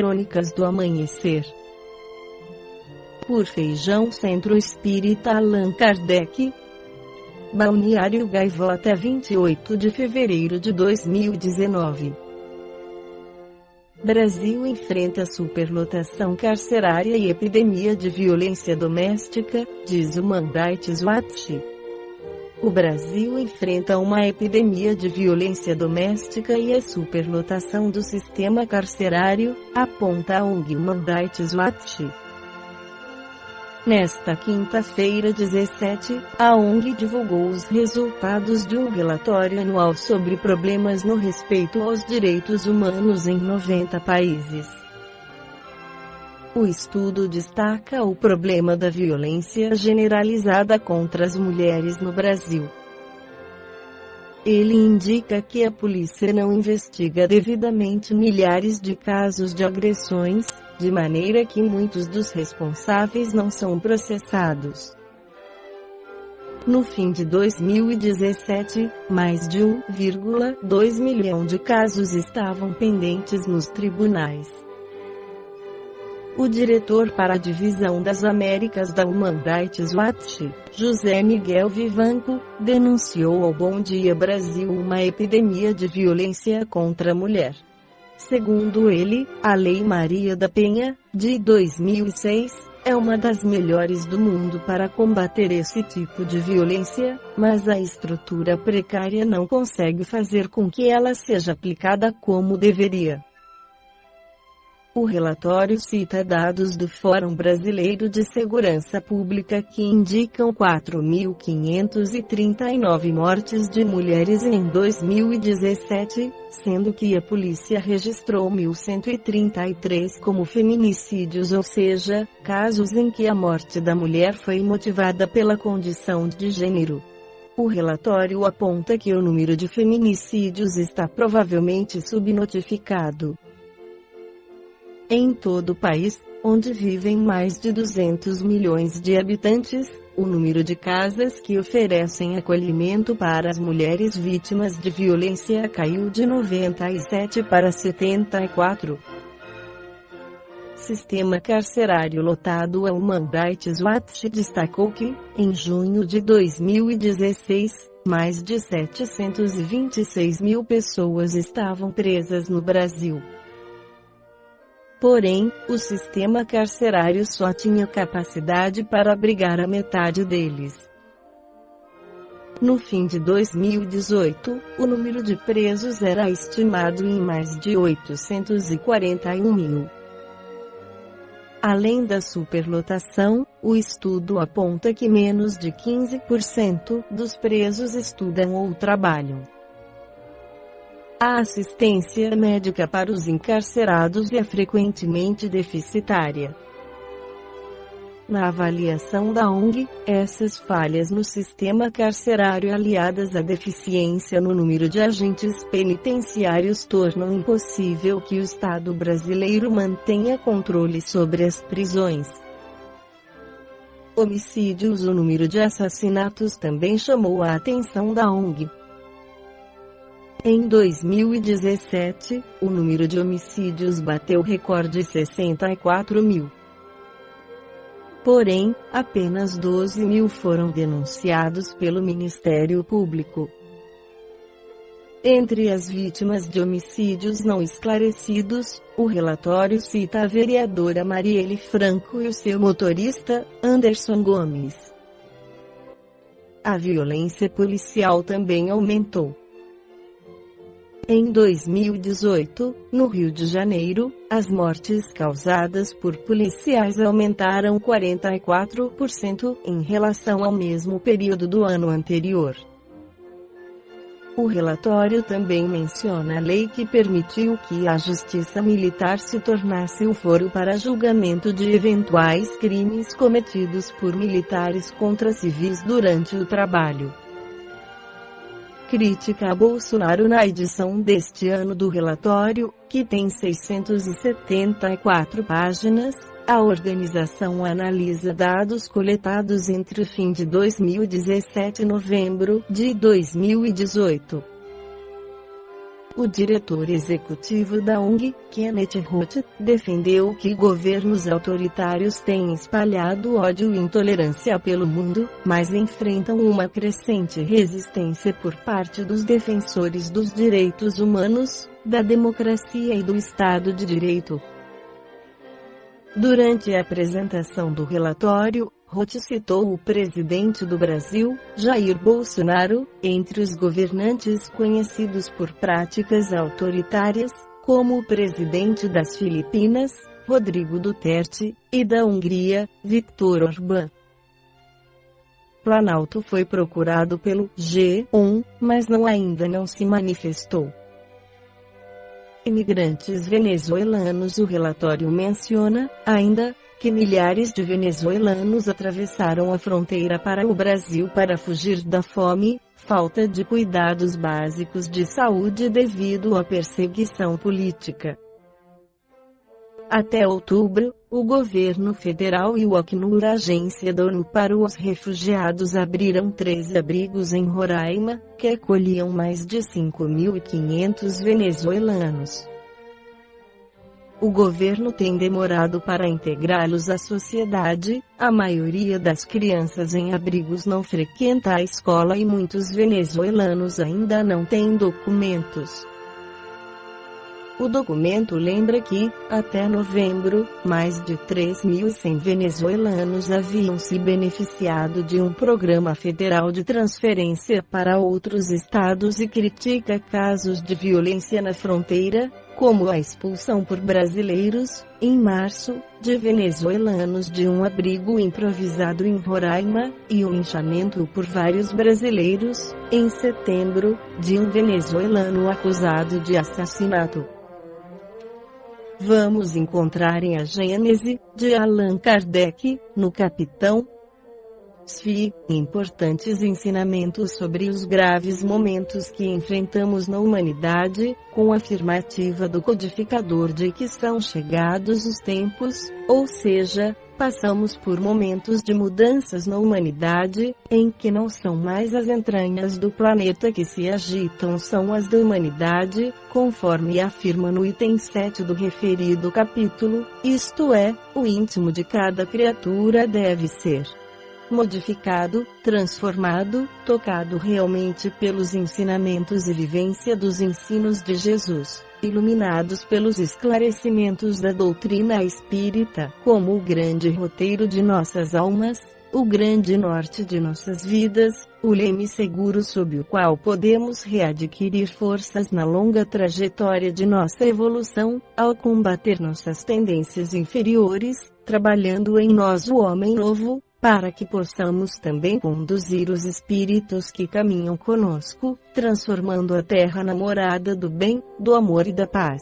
Crônicas do Amanhecer. Por Feijão, Centro Espírita Allan Kardec. Balneário Gaivota, 28 de fevereiro de 2019. Brasil enfrenta superlotação carcerária e epidemia de violência doméstica, diz Human Rights Watch. O Brasil enfrenta uma epidemia de violência doméstica e a superlotação do sistema carcerário, aponta a ONG Human Rights Watch. Nesta quinta-feira 17, a ONG divulgou os resultados de um relatório anual sobre problemas no respeito aos direitos humanos em 90 países. O estudo destaca o problema da violência generalizada contra as mulheres no Brasil. Ele indica que a polícia não investiga devidamente milhares de casos de agressões, de maneira que muitos dos responsáveis não são processados. No fim de 2017, mais de 1,2 milhão de casos estavam pendentes nos tribunais. O diretor para a Divisão das Américas da Human Rights Watch, José Miguel Vivanco, denunciou ao Bom Dia Brasil uma epidemia de violência contra a mulher. Segundo ele, a Lei Maria da Penha, de 2006, é uma das melhores do mundo para combater esse tipo de violência, mas a estrutura precária não consegue fazer com que ela seja aplicada como deveria. O relatório cita dados do Fórum Brasileiro de Segurança Pública que indicam 4.539 mortes de mulheres em 2017, sendo que a polícia registrou 1.133 como feminicídios, ou seja, casos em que a morte da mulher foi motivada pela condição de gênero. O relatório aponta que o número de feminicídios está provavelmente subnotificado. Em todo o país, onde vivem mais de 200 milhões de habitantes, o número de casas que oferecem acolhimento para as mulheres vítimas de violência caiu de 97 para 74. Sistema carcerário lotado. A Human Rights Watch destacou que, em junho de 2016, mais de 726 mil pessoas estavam presas no Brasil. Porém, o sistema carcerário só tinha capacidade para abrigar a metade deles. No fim de 2018, o número de presos era estimado em mais de 841 mil. Além da superlotação, o estudo aponta que menos de 15% dos presos estudam ou trabalham. A assistência médica para os encarcerados é frequentemente deficitária. Na avaliação da ONG, essas falhas no sistema carcerário aliadas à deficiência no número de agentes penitenciários tornam impossível que o Estado brasileiro mantenha controle sobre as prisões. Homicídios. O número de assassinatos também chamou a atenção da ONG. Em 2017, o número de homicídios bateu recorde 64 mil. Porém, apenas 12 mil foram denunciados pelo Ministério Público. Entre as vítimas de homicídios não esclarecidos, o relatório cita a vereadora Marielle Franco e o seu motorista, Anderson Gomes. A violência policial também aumentou. Em 2018, no Rio de Janeiro, as mortes causadas por policiais aumentaram 44% em relação ao mesmo período do ano anterior. O relatório também menciona a lei que permitiu que a justiça militar se tornasse o foro para julgamento de eventuais crimes cometidos por militares contra civis durante o trabalho. Crítica a Bolsonaro. Na edição deste ano do relatório, que tem 674 páginas, a organização analisa dados coletados entre o fim de 2017 e novembro de 2018. O diretor executivo da ONG, Kenneth Roth, defendeu que governos autoritários têm espalhado ódio e intolerância pelo mundo, mas enfrentam uma crescente resistência por parte dos defensores dos direitos humanos, da democracia e do Estado de Direito. Durante a apresentação do relatório, Roth citou o presidente do Brasil, Jair Bolsonaro, entre os governantes conhecidos por práticas autoritárias, como o presidente das Filipinas, Rodrigo Duterte, e da Hungria, Viktor Orbán. Planalto foi procurado pelo G1, mas ainda não se manifestou. Imigrantes venezuelanos. O relatório menciona, ainda, que milhares de venezuelanos atravessaram a fronteira para o Brasil para fugir da fome, falta de cuidados básicos de saúde devido à perseguição política. Até outubro, o governo federal e o Acnur, agência da ONU para os refugiados, abriram 13 abrigos em Roraima, que acolhiam mais de 5.500 venezuelanos. O governo tem demorado para integrá-los à sociedade, a maioria das crianças em abrigos não frequenta a escola e muitos venezuelanos ainda não têm documentos. O documento lembra que, até novembro, mais de 3.100 venezuelanos haviam se beneficiado de um programa federal de transferência para outros estados e critica casos de violência na fronteira, como a expulsão por brasileiros, em março, de venezuelanos de um abrigo improvisado em Roraima, e o linchamento por vários brasileiros, em setembro, de um venezuelano acusado de assassinato. Vamos encontrar em A Gênese, de Allan Kardec, no Capitão Sfi, importantes ensinamentos sobre os graves momentos que enfrentamos na humanidade, com a afirmativa do codificador de que são chegados os tempos, ou seja, passamos por momentos de mudanças na humanidade, em que não são mais as entranhas do planeta que se agitam, são as da humanidade, conforme afirma no item 7 do referido capítulo, isto é, o íntimo de cada criatura deve ser modificado, transformado, tocado realmente pelos ensinamentos e vivência dos ensinos de Jesus, iluminados pelos esclarecimentos da doutrina espírita, como o grande roteiro de nossas almas, o grande norte de nossas vidas, o leme seguro sob o qual podemos readquirir forças na longa trajetória de nossa evolução, ao combater nossas tendências inferiores, trabalhando em nós o homem novo, para que possamos também conduzir os espíritos que caminham conosco, transformando a terra na morada do bem, do amor e da paz.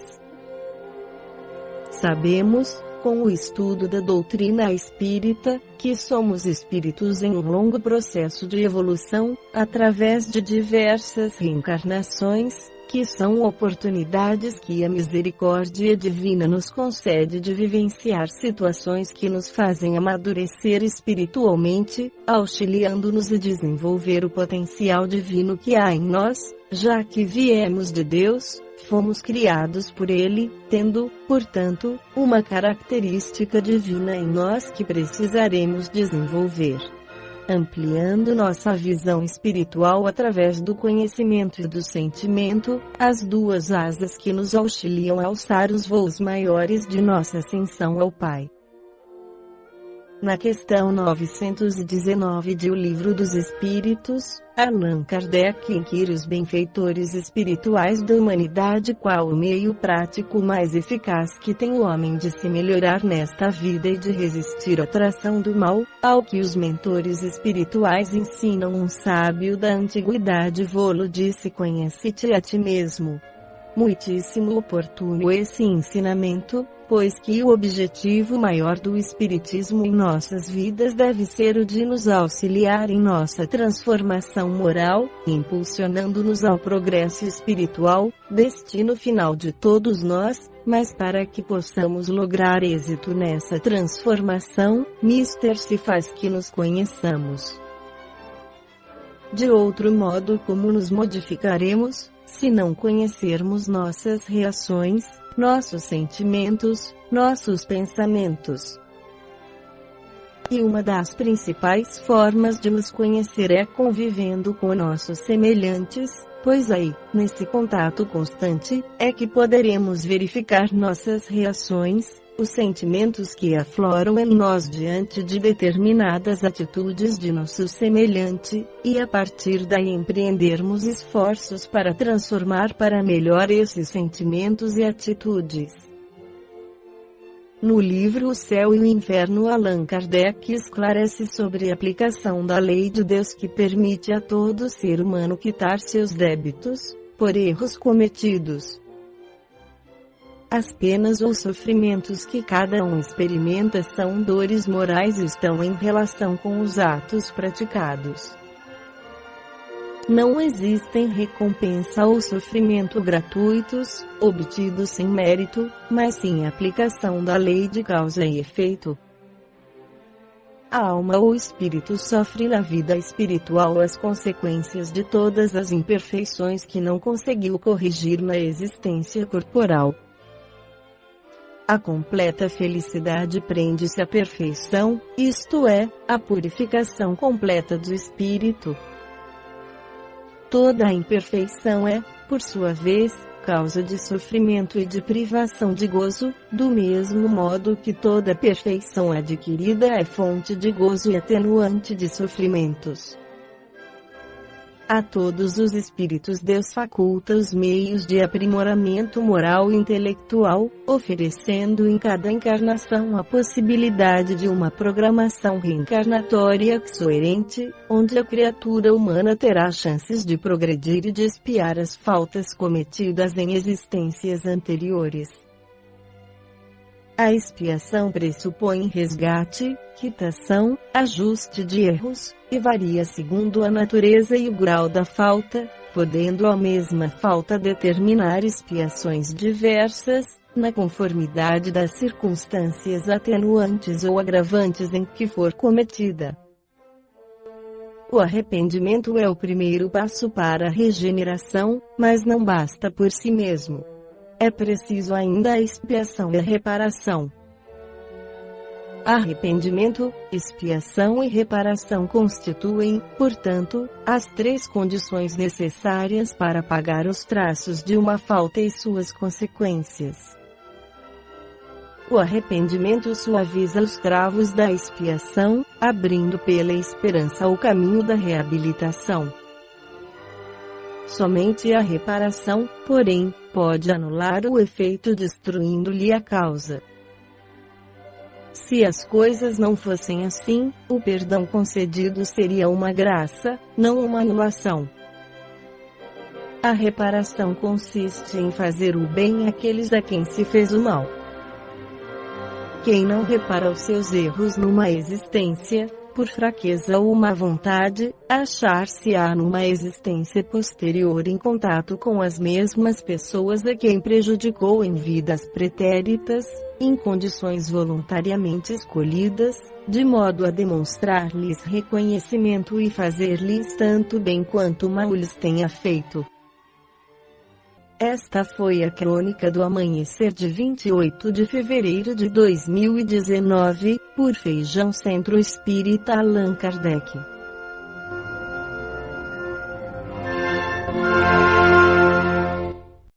Sabemos, com o estudo da doutrina espírita, que somos espíritos em um longo processo de evolução, através de diversas reencarnações, que são oportunidades que a misericórdia divina nos concede de vivenciar situações que nos fazem amadurecer espiritualmente, auxiliando-nos a desenvolver o potencial divino que há em nós, já que viemos de Deus, fomos criados por Ele, tendo, portanto, uma característica divina em nós que precisaremos desenvolver. Ampliando nossa visão espiritual através do conhecimento e do sentimento, as duas asas que nos auxiliam a alçar os voos maiores de nossa ascensão ao Pai. Na questão 919 de O Livro dos Espíritos, Allan Kardec inquire os benfeitores espirituais da humanidade qual o meio prático mais eficaz que tem o homem de se melhorar nesta vida e de resistir à atração do mal, ao que os mentores espirituais ensinam. Um sábio da antiguidade vô-lo disse: conhece-te a ti mesmo. Muitíssimo oportuno esse ensinamento, pois que o objetivo maior do Espiritismo em nossas vidas deve ser o de nos auxiliar em nossa transformação moral, impulsionando-nos ao progresso espiritual, destino final de todos nós, mas para que possamos lograr êxito nessa transformação, mister se faz que nos conheçamos. De outro modo, como nos modificaremos, se não conhecermos nossas reações, nossos sentimentos, nossos pensamentos? E uma das principais formas de nos conhecer é convivendo com nossos semelhantes, pois aí, nesse contato constante, é que poderemos verificar nossas reações, os sentimentos que afloram em nós diante de determinadas atitudes de nosso semelhante, e a partir daí empreendermos esforços para transformar para melhor esses sentimentos e atitudes. No livro O Céu e o Inferno, Allan Kardec esclarece sobre a aplicação da lei de Deus que permite a todo ser humano quitar seus débitos, por erros cometidos. As penas ou sofrimentos que cada um experimenta são dores morais e estão em relação com os atos praticados. Não existem recompensa ou sofrimento gratuitos, obtidos sem mérito, mas sim a aplicação da lei de causa e efeito. A alma ou espírito sofre na vida espiritual as consequências de todas as imperfeições que não conseguiu corrigir na existência corporal. A completa felicidade prende-se à perfeição, isto é, à purificação completa do espírito. Toda a imperfeição é, por sua vez, causa de sofrimento e de privação de gozo, do mesmo modo que toda perfeição adquirida é fonte de gozo e atenuante de sofrimentos. A todos os espíritos Deus faculta os meios de aprimoramento moral e intelectual, oferecendo em cada encarnação a possibilidade de uma programação reencarnatória coerente, onde a criatura humana terá chances de progredir e de expiar as faltas cometidas em existências anteriores. A expiação pressupõe resgate, quitação, ajuste de erros, e varia segundo a natureza e o grau da falta, podendo a mesma falta determinar expiações diversas, na conformidade das circunstâncias atenuantes ou agravantes em que for cometida. O arrependimento é o primeiro passo para a regeneração, mas não basta por si mesmo. É preciso ainda a expiação e a reparação. Arrependimento, expiação e reparação constituem, portanto, as três condições necessárias para apagar os traços de uma falta e suas consequências. O arrependimento suaviza os travos da expiação, abrindo pela esperança o caminho da reabilitação. Somente a reparação, porém, pode anular o efeito destruindo-lhe a causa. Se as coisas não fossem assim, o perdão concedido seria uma graça, não uma anulação. A reparação consiste em fazer o bem àqueles a quem se fez o mal. Quem não repara os seus erros numa existência, por fraqueza ou má vontade, achar-se-á numa existência posterior em contato com as mesmas pessoas a quem prejudicou em vidas pretéritas, em condições voluntariamente escolhidas, de modo a demonstrar-lhes reconhecimento e fazer-lhes tanto bem quanto mal lhes tenha feito. Esta foi a crônica do amanhecer de 28 de fevereiro de 2019, por Feijão Centro Espírita Allan Kardec.